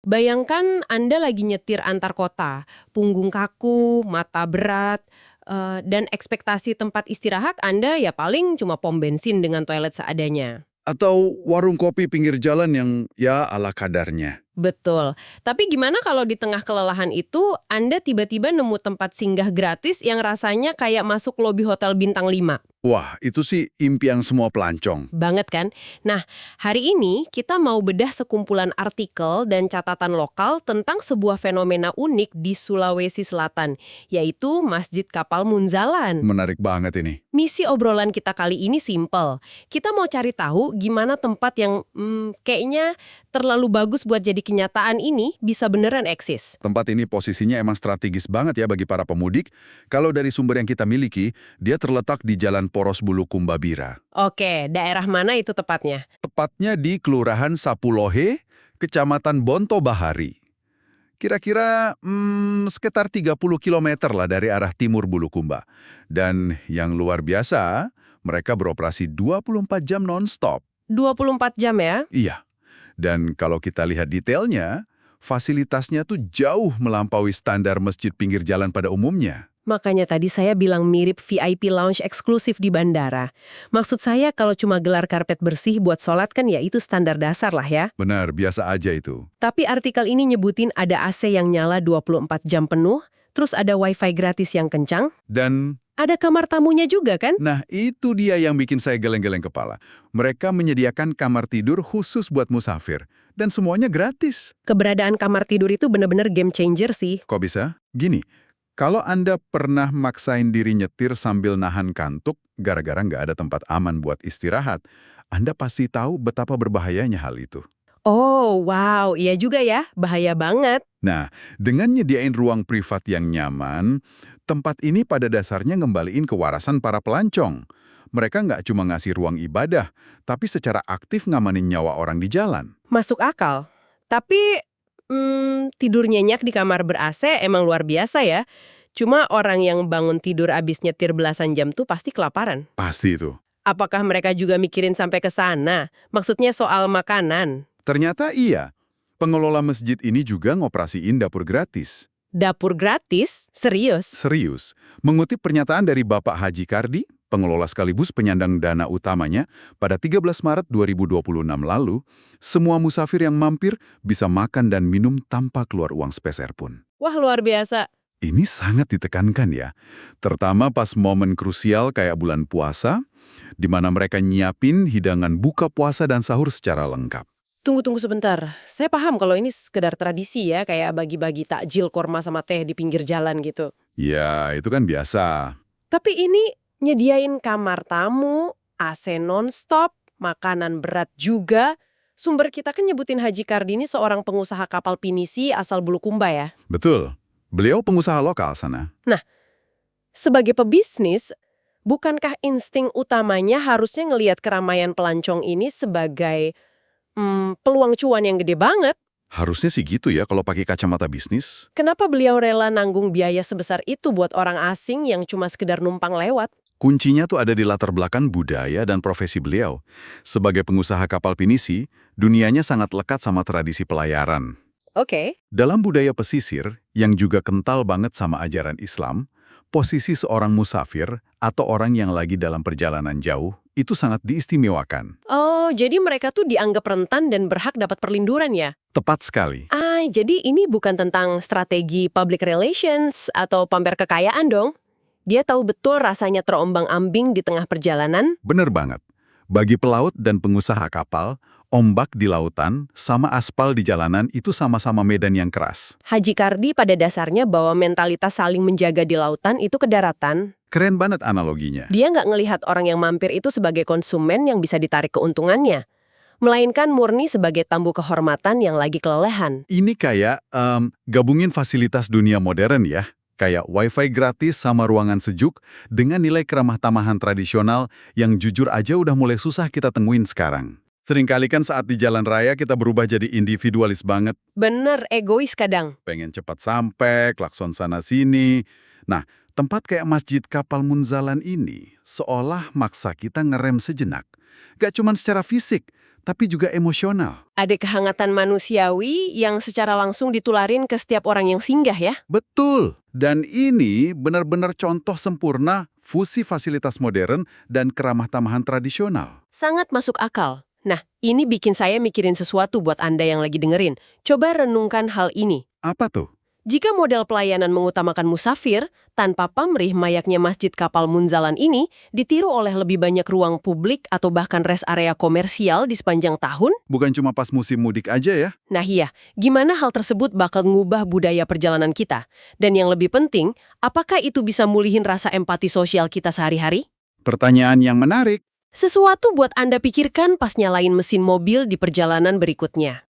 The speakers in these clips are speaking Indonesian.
Bayangkan Anda lagi nyetir antar kota, punggung kaku, mata berat, dan ekspektasi tempat istirahat Anda ya paling cuma pom bensin dengan toilet seadanya. Atau warung kopi pinggir jalan yang ya ala kadarnya. Betul. Tapi gimana kalau di tengah kelelahan itu Anda tiba-tiba nemu tempat singgah gratis yang rasanya kayak masuk lobi hotel bintang 5? Wah, itu sih impian semua pelancong. Banget kan? Nah, hari ini kita mau bedah sekumpulan artikel dan catatan lokal tentang sebuah fenomena unik di Sulawesi Selatan, yaitu Masjid Kapal Munzalan. Menarik banget ini. Misi obrolan kita kali ini simple. Kita mau cari tahu gimana tempat yang kayaknya terlalu bagus buat jadi kenyataan ini bisa beneran eksis. Tempat ini posisinya emang strategis banget ya bagi para pemudik. Kalau dari sumber yang kita miliki, dia terletak di Jalan Poros Bulukumba Bira. Oke, daerah mana itu tepatnya? Tepatnya di Kelurahan Sapulohe, Kecamatan Bonto Bahari. Kira-kira sekitar 30 km lah dari arah timur Bulukumba. Dan yang luar biasa, mereka beroperasi 24 jam non-stop. 24 jam ya? Iya. Dan kalau kita lihat detailnya, fasilitasnya tuh jauh melampaui standar masjid pinggir jalan pada umumnya. Makanya tadi saya bilang mirip VIP lounge eksklusif di bandara. Maksud saya kalau cuma gelar karpet bersih buat sholat kan ya itu standar dasar lah ya. Benar, biasa aja itu. Tapi artikel ini nyebutin ada AC yang nyala 24 jam penuh, terus ada wifi gratis yang kencang, Dan, ada kamar tamunya juga kan? nah itu dia yang bikin saya geleng-geleng kepala. Mereka menyediakan kamar tidur khusus buat musafir. Dan semuanya gratis. Keberadaan kamar tidur itu bener-bener game changer sih. Kok bisa? Gini, kalau Anda pernah maksain diri nyetir sambil nahan kantuk gara-gara nggak ada tempat aman buat istirahat, Anda pasti tahu betapa berbahayanya hal itu. Oh, wow, iya juga ya, bahaya banget. Nah, dengan nyediain ruang privat yang nyaman, tempat ini pada dasarnya ngembaliin kewarasan para pelancong. Mereka nggak cuma ngasih ruang ibadah, tapi secara aktif ngamanin nyawa orang di jalan. Masuk akal. Tapi tidur nyenyak di kamar ber-AC emang luar biasa ya. Cuma orang yang bangun tidur abis nyetir belasan jam tuh pasti kelaparan. Pasti itu. Apakah mereka juga mikirin sampai ke sana? Maksudnya soal makanan. Ternyata iya. Pengelola masjid ini juga ngoperasiin dapur gratis. Dapur gratis? Serius? Serius. Mengutip pernyataan dari Bapak Haji Kardi, pengelola sekaligus penyandang dana utamanya, pada 13 Maret 2026 lalu, semua musafir yang mampir bisa makan dan minum tanpa keluar uang sepeser pun. Wah, luar biasa. Ini sangat ditekankan ya, terutama pas momen krusial kayak bulan puasa, di mana mereka nyiapin hidangan buka puasa dan sahur secara lengkap. Tunggu sebentar. Saya paham kalau ini sekedar tradisi ya, kayak bagi-bagi takjil korma sama teh di pinggir jalan gitu. Ya, itu kan biasa. Tapi ini nyediain kamar tamu, AC non-stop, makanan berat juga. Sumber kita kan nyebutin Haji Kardini seorang pengusaha kapal pinisi asal Bulukumba ya. Betul. Beliau pengusaha lokal sana. Nah, sebagai pebisnis, bukankah insting utamanya harusnya ngelihat keramaian pelancong ini sebagai peluang cuan yang gede banget? Harusnya sih gitu ya kalau pakai kacamata bisnis. Kenapa beliau rela nanggung biaya sebesar itu buat orang asing yang cuma sekedar numpang lewat? Kuncinya tuh ada di latar belakang budaya dan profesi beliau. Sebagai pengusaha kapal pinisi, dunianya sangat lekat sama tradisi pelayaran. Oke. Dalam budaya pesisir, yang juga kental banget sama ajaran Islam, posisi seorang musafir atau orang yang lagi dalam perjalanan jauh itu sangat diistimewakan. Oh, jadi mereka tuh dianggap rentan dan berhak dapat perlindungan ya? Tepat sekali. Jadi ini bukan tentang strategi public relations atau pamer kekayaan dong? Dia tahu betul rasanya terombang-ambing di tengah perjalanan? Bener banget. Bagi pelaut dan pengusaha kapal, ombak di lautan sama aspal di jalanan itu sama-sama medan yang keras. Haji Kardi pada dasarnya bawa mentalitas saling menjaga di lautan itu ke daratan. Keren banget analoginya. Dia nggak ngelihat orang yang mampir itu sebagai konsumen yang bisa ditarik keuntungannya, melainkan murni sebagai tamu kehormatan yang lagi kelelahan. Ini kayak gabungin fasilitas dunia modern ya. Kayak wifi gratis sama ruangan sejuk dengan nilai keramah tamahan tradisional yang jujur aja udah mulai susah kita temuin sekarang. Seringkali kan saat di jalan raya kita berubah jadi individualis banget. Bener, egois kadang. Pengen cepat sampai, klakson sana-sini. Nah, tempat kayak Masjid Kapal Munzalan ini seolah maksa kita ngerem sejenak. Gak cuman secara fisik, tapi juga emosional. Ada kehangatan manusiawi yang secara langsung ditularin ke setiap orang yang singgah ya. Betul. Dan ini benar-benar contoh sempurna fusi fasilitas modern dan keramah tamahan tradisional. Sangat masuk akal. Nah, ini bikin saya mikirin sesuatu buat Anda yang lagi dengerin. Coba renungkan hal ini. Apa tuh? Jika model pelayanan mengutamakan musafir, tanpa pamrih mayaknya Masjid Kapal Munzalan ini ditiru oleh lebih banyak ruang publik atau bahkan rest area komersial di sepanjang tahun? Bukan cuma pas musim mudik aja ya? Nah iya, gimana hal tersebut bakal ngubah budaya perjalanan kita? Dan yang lebih penting, apakah itu bisa mulihin rasa empati sosial kita sehari-hari? Pertanyaan yang menarik. Sesuatu buat Anda pikirkan pas nyalain mesin mobil di perjalanan berikutnya.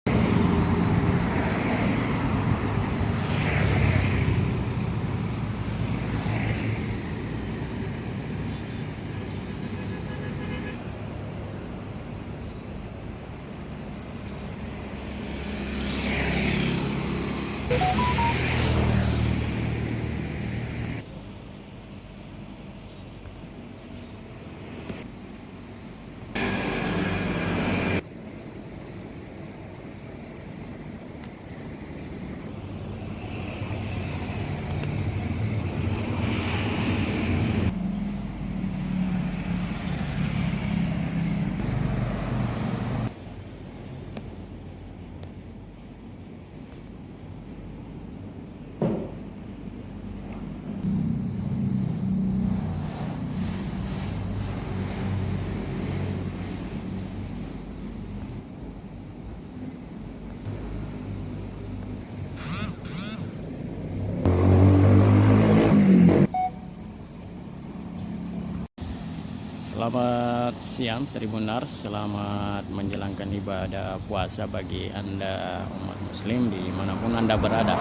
Selamat siang Tribunars, selamat menjalankan ibadah puasa bagi Anda umat muslim dimanapun Anda berada.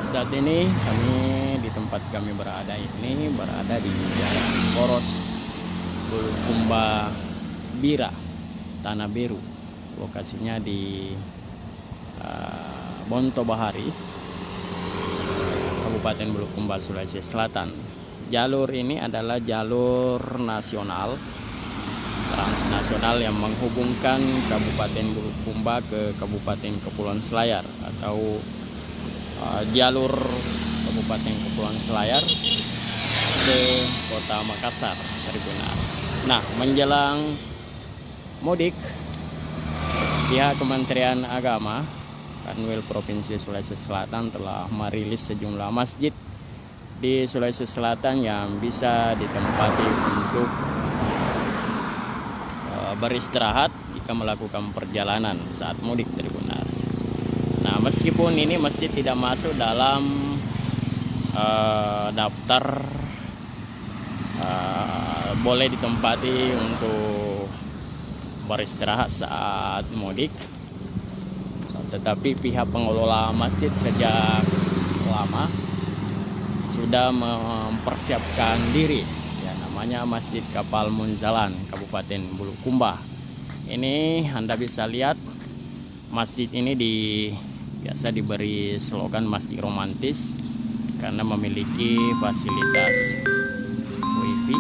Saat ini kami di tempat kami berada ini berada di Jalan Poros Bulukumba Bira, Tanah Biru. Lokasinya di Bonto Bahari, Kabupaten Bulukumba, Sulawesi Selatan. Jalur ini adalah jalur nasional, transnasional yang menghubungkan Kabupaten Bulukumba ke Kabupaten Kepulauan Selayar atau jalur Kabupaten Kepulauan Selayar ke Kota Makassar, Tribunars. Nah, menjelang mudik, pihak Kementerian Agama Kanwil Provinsi Sulawesi Selatan telah merilis sejumlah masjid di Sulawesi Selatan yang bisa ditempati untuk beristirahat jika melakukan perjalanan saat mudik, Tribunars. Nah, meskipun ini masjid tidak masuk dalam daftar boleh ditempati untuk beristirahat saat mudik, tetapi pihak pengelola masjid sejak lama sudah mempersiapkan diri, ya, namanya Masjid Kapal Munzalan, Kabupaten Bulukumba. Ini Anda bisa lihat masjid ini biasa diberi slogan masjid romantis karena memiliki fasilitas wifi,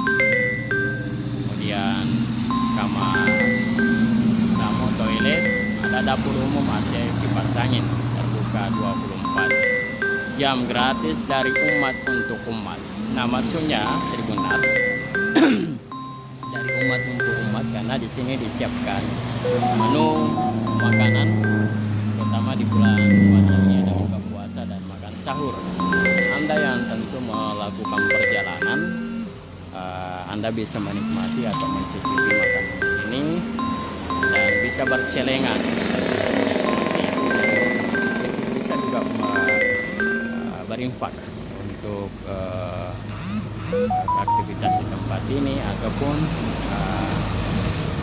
kemudian kamar tamu, toilet, ada dapur umum, AC, kipas angin, terbuka 24 jam, gratis dari umat untuk umat. Nah, maksudnya Tribunars dari umat untuk umat karena di sini disiapkan menu makanan, terutama di bulan puasa ini ada buka puasa dan makan sahur. Anda yang tentu melakukan perjalanan, Anda bisa menikmati atau mencicipi makanan di sini dan bisa bercelengan. Bisa juga berinfak untuk aktivitas di tempat ini, ataupun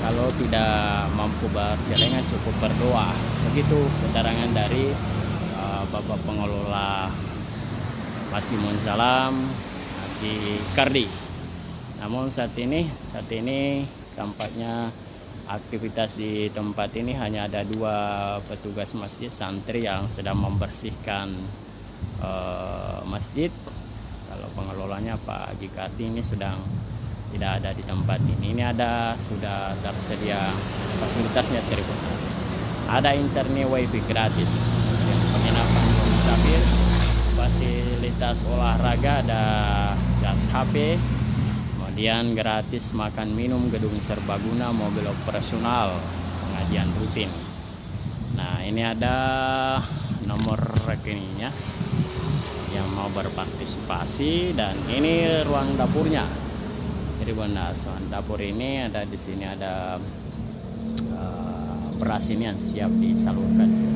kalau tidak mampu bercelengan cukup berdoa. Begitu keterangan dari Bapak Pengelola Masjid Munzalan, Haji Kardi. Namun saat ini tampaknya aktivitas di tempat ini hanya ada 2 petugas masjid santri yang sedang membersihkan masjid. Kalau pengelolanya Pak Haji Kardi ini sedang tidak ada di tempat ini. Ini ada sudah tersedia fasilitasnya Tribuners. Ada internet wifi gratis, kemudian penginapan musafir, fasilitas olahraga, ada cas HP, kemudian gratis makan minum, gedung serbaguna, mobil operasional, pengajian rutin. Nah, ini ada nomor rekeningnya yang mau berpartisipasi, dan ini ruang dapurnya. Jadi ruang dapur ini ada di sini, ada beras ini yang siap disalurkan ke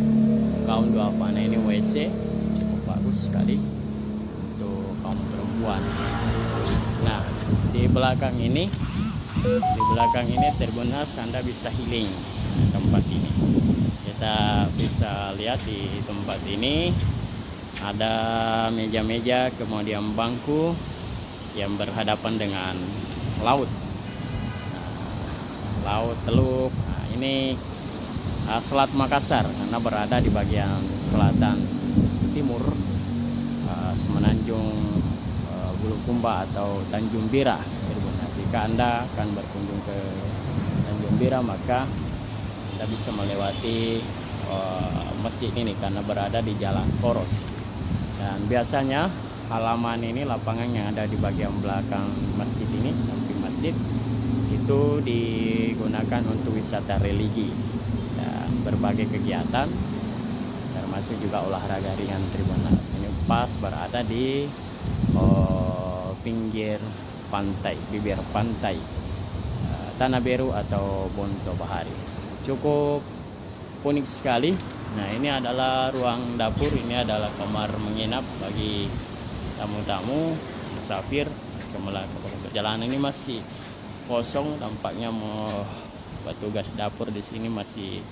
kaum duafa. Nah, ini WC cukup bagus sekali untuk kaum perempuan. Nah, di belakang ini Tribuners Anda bisa healing tempat ini. Kita bisa lihat di tempat ini ada meja-meja, kemudian bangku yang berhadapan dengan laut. Laut Teluk. Nah, ini Selat Makassar, karena berada di bagian selatan timur Semenanjung Bulukumba atau Tanjung Bira. Jika Anda akan berkunjung ke Tanjung Bira, maka Anda bisa melewati masjid ini karena berada di Jalan Poros. Dan biasanya halaman ini, lapangan yang ada di bagian belakang masjid ini, samping masjid, itu digunakan untuk wisata religi. Berbagai kegiatan termasuk juga olahraga ringan Tribuners. Ini pas berada di pinggir pantai, bibir pantai Tanah Beru atau Bonto Bahari. Cukup unik sekali. Nah, ini adalah ruang dapur, ini adalah kamar menginap bagi tamu-tamu musafir. Perjalanan ini masih kosong, tampaknya petugas dapur di sini masih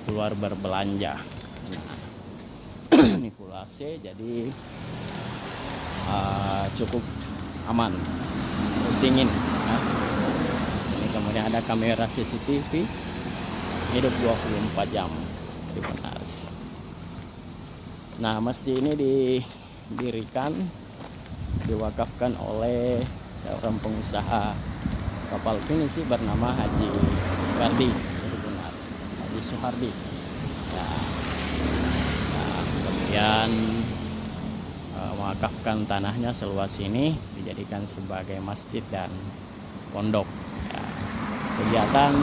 keluar berbelanja. Nah, ini full AC, jadi cukup aman, dingin. Nah, di sini kemudian ada kamera CCTV hidup 24 jam. Tribuners. Nah, masjid ini didirikan, diwakafkan oleh seorang pengusaha kapal pinisi bernama Haji Gardi. Suhardi. Kemudian mewakafkan tanahnya seluas ini dijadikan sebagai masjid dan pondok. Kegiatan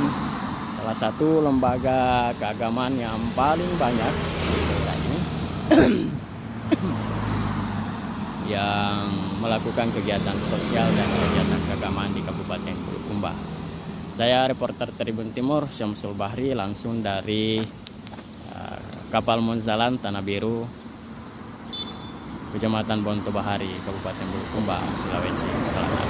salah satu lembaga keagamaan yang paling banyak di daerah ini yang melakukan kegiatan sosial dan kegiatan keagamaan di Kabupaten Bulukumba. Saya reporter Tribun Timur, Syamsul Bahri, langsung dari Kapal Munzalan Tanah Biru, Kecamatan Bonto Bahari, Kabupaten Bulukumba, Sulawesi Selatan.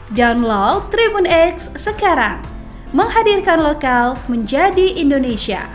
Download Tribun X sekarang, menghadirkan lokal menjadi Indonesia.